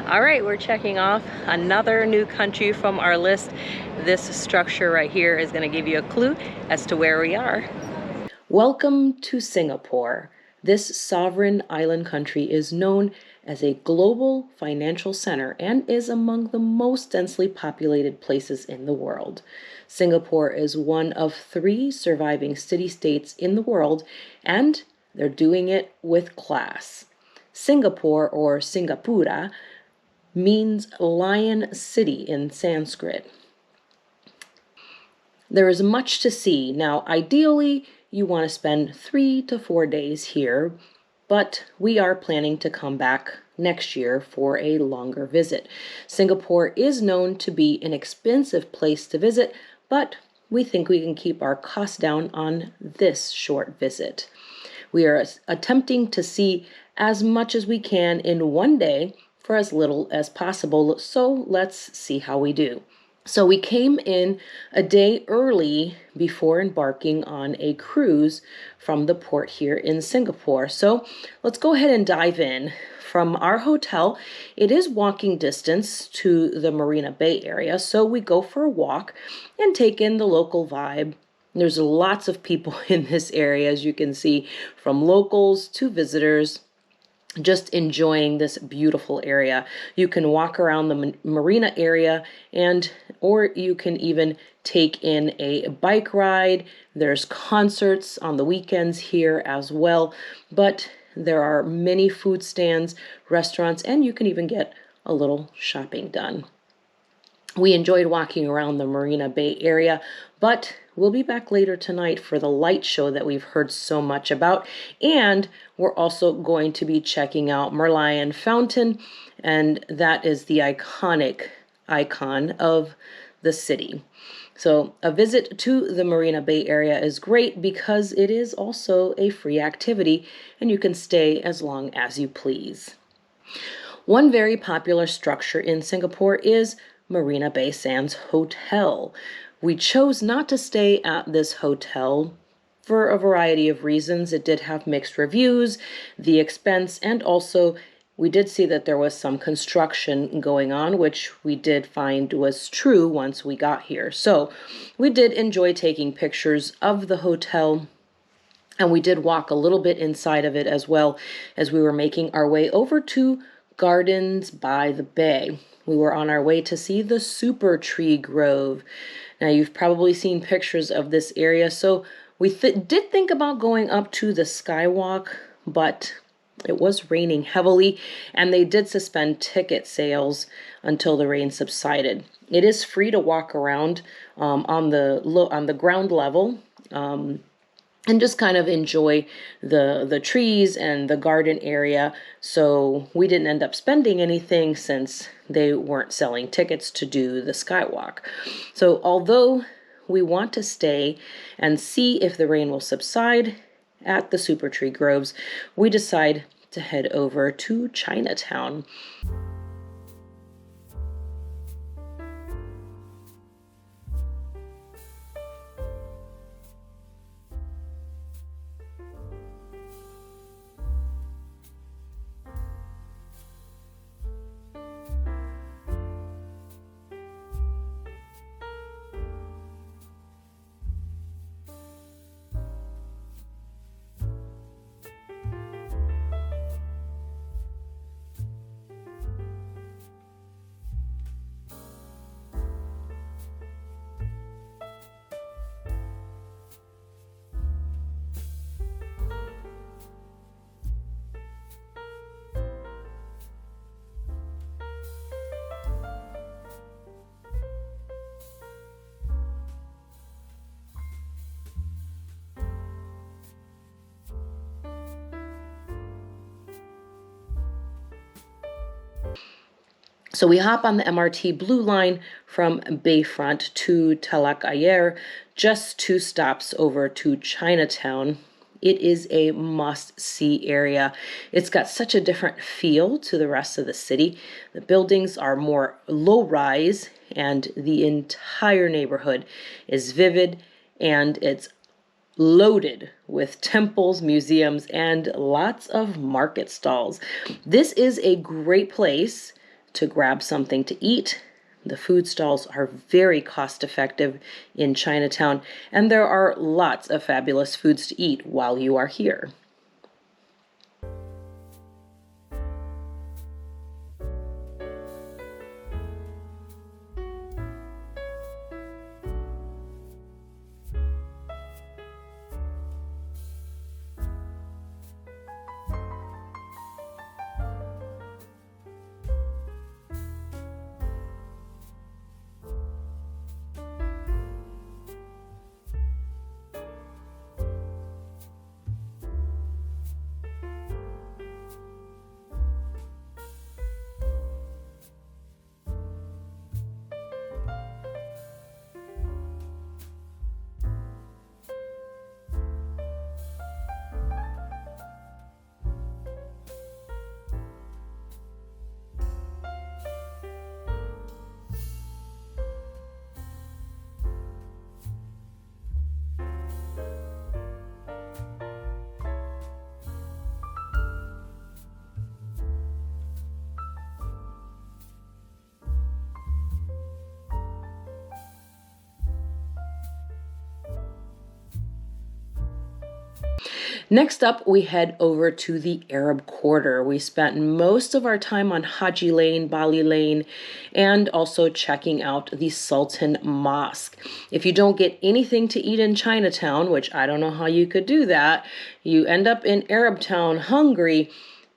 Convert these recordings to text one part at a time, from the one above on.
All right, we're checking off another new country from our list. This structure right here is going to give you a clue as to where we are. Welcome to Singapore. This sovereign island country is known as a global financial center and is among the most densely populated places in the world. Singapore is one of 3 surviving city-states in the world, and they're doing it with class. Singapore, or Singapura, means lion city in Sanskrit. There is much to see. Now, ideally, you want to spend 3 to 4 days here, but we are planning to come back next year for a longer visit. Singapore is known to be an expensive place to visit, but we think we can keep our costs down on this short visit. We are attempting to see as much as we can in one day for as little as possible, so let's see how we do. So we came in a day early before embarking on a cruise from the port here in Singapore. So let's go ahead and dive in. From our hotel, it is walking distance to the Marina Bay area, so we go for a walk and take in the local vibe. There's lots of people in this area, as you can see, from locals to visitors, just enjoying this beautiful area. You can walk around the marina area or you can even take in a bike ride. There's concerts on the weekends here as well, but there are many food stands, restaurants, and you can even get a little shopping done. We enjoyed walking around the Marina Bay area, but we'll be back later tonight for the light show that we've heard so much about. And we're also going to be checking out Merlion Fountain, and that is the iconic icon of the city. So a visit to the Marina Bay area is great because it is also a free activity and you can stay as long as you please. One very popular structure in Singapore is Marina Bay Sands Hotel. We chose not to stay at this hotel for a variety of reasons. It did have mixed reviews, the expense, and also we did see that there was some construction going on, which we did find was true once we got here. So we did enjoy taking pictures of the hotel, and we did walk a little bit inside of it as well as we were making our way over to Gardens by the Bay. We were on our way to see the Supertree Grove. Now, you've probably seen pictures of this area, so we did think about going up to the skywalk, but it was raining heavily, and they did suspend ticket sales until the rain subsided. It is free to walk around on the ground level, and just kind of enjoy the trees and the garden area. So we didn't end up spending anything since they weren't selling tickets to do the skywalk. So although we want to stay and see if the rain will subside at the Supertree Groves, we decide to head over to Chinatown. So we hop on the MRT Blue Line from Bayfront to Teluk Ayer, just 2 stops over to Chinatown. It is a must-see area. It's got such a different feel to the rest of the city. The buildings are more low-rise, and the entire neighborhood is vivid, and it's loaded with temples, museums, and lots of market stalls. This is a great place to grab something to eat. The food stalls are very cost effective in Chinatown, and there are lots of fabulous foods to eat while you are here. Next up, we head over to the Arab Quarter. We spent most of our time on Haji Lane, Bali Lane, and also checking out the Sultan Mosque. If you don't get anything to eat in Chinatown, which I don't know how you could do that, you end up in Arab Town hungry,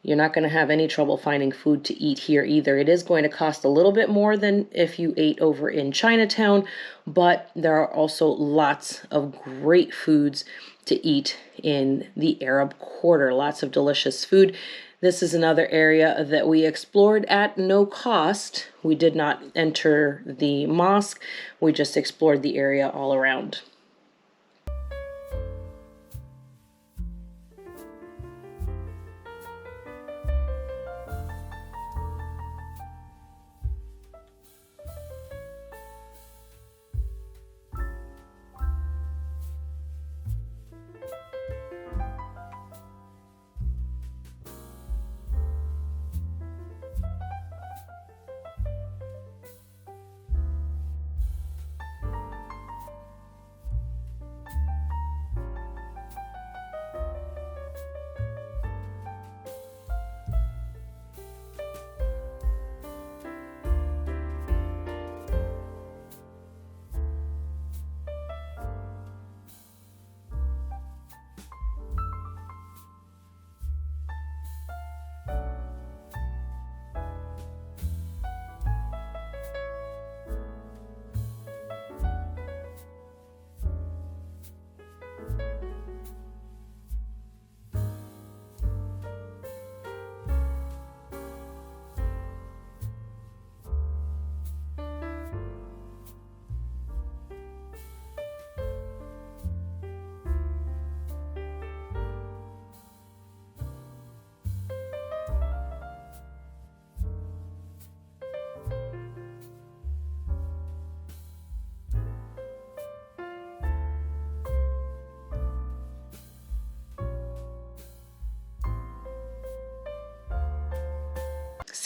you're not going to have any trouble finding food to eat here either. It is going to cost a little bit more than if you ate over in Chinatown, but there are also lots of great foods to eat in the Arab Quarter. Lots of delicious food. This is another area that we explored at no cost. We did not enter the mosque. We just explored the area all around.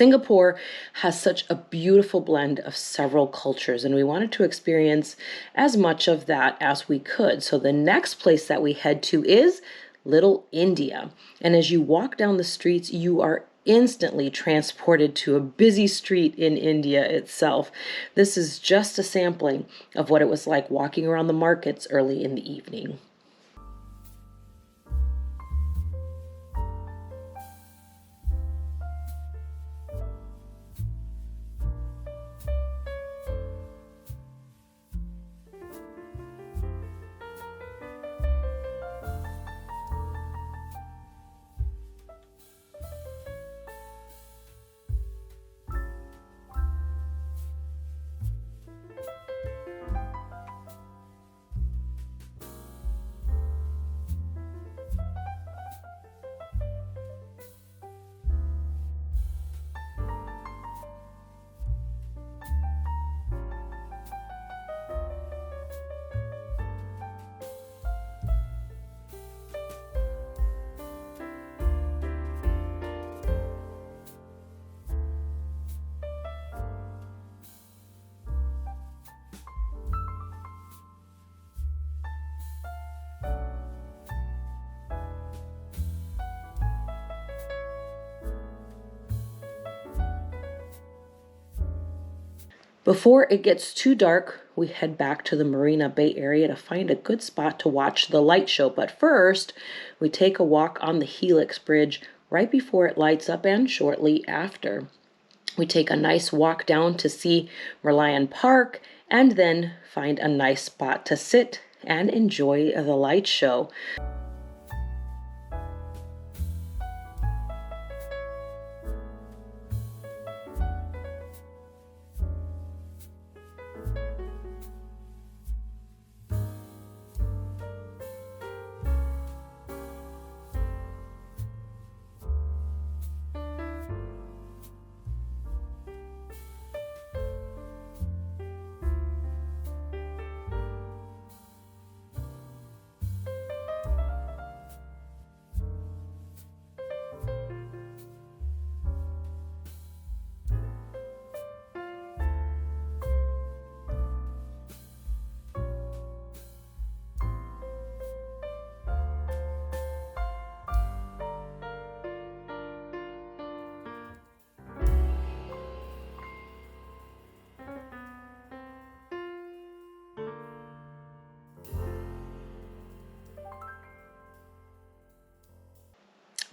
Singapore has such a beautiful blend of several cultures, and we wanted to experience as much of that as we could. So the next place that we head to is Little India. And as you walk down the streets, you are instantly transported to a busy street in India itself. This is just a sampling of what it was like walking around the markets early in the evening. Before it gets too dark, we head back to the Marina Bay area to find a good spot to watch the light show. But first, we take a walk on the Helix Bridge right before it lights up and shortly after. We take a nice walk down to see Merlion Park and then find a nice spot to sit and enjoy the light show.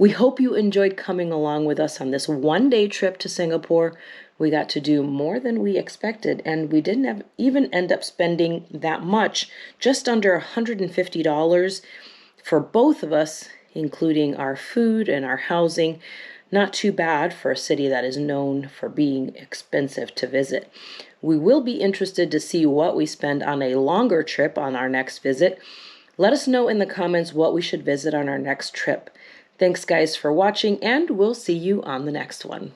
We hope you enjoyed coming along with us on this one-day trip to Singapore. We got to do more than we expected, and we didn't even end up spending that much, just under $150 for both of us, including our food and our housing. Not too bad for a city that is known for being expensive to visit. We will be interested to see what we spend on a longer trip on our next visit. Let us know in the comments what we should visit on our next trip. Thanks, guys, for watching, and we'll see you on the next one.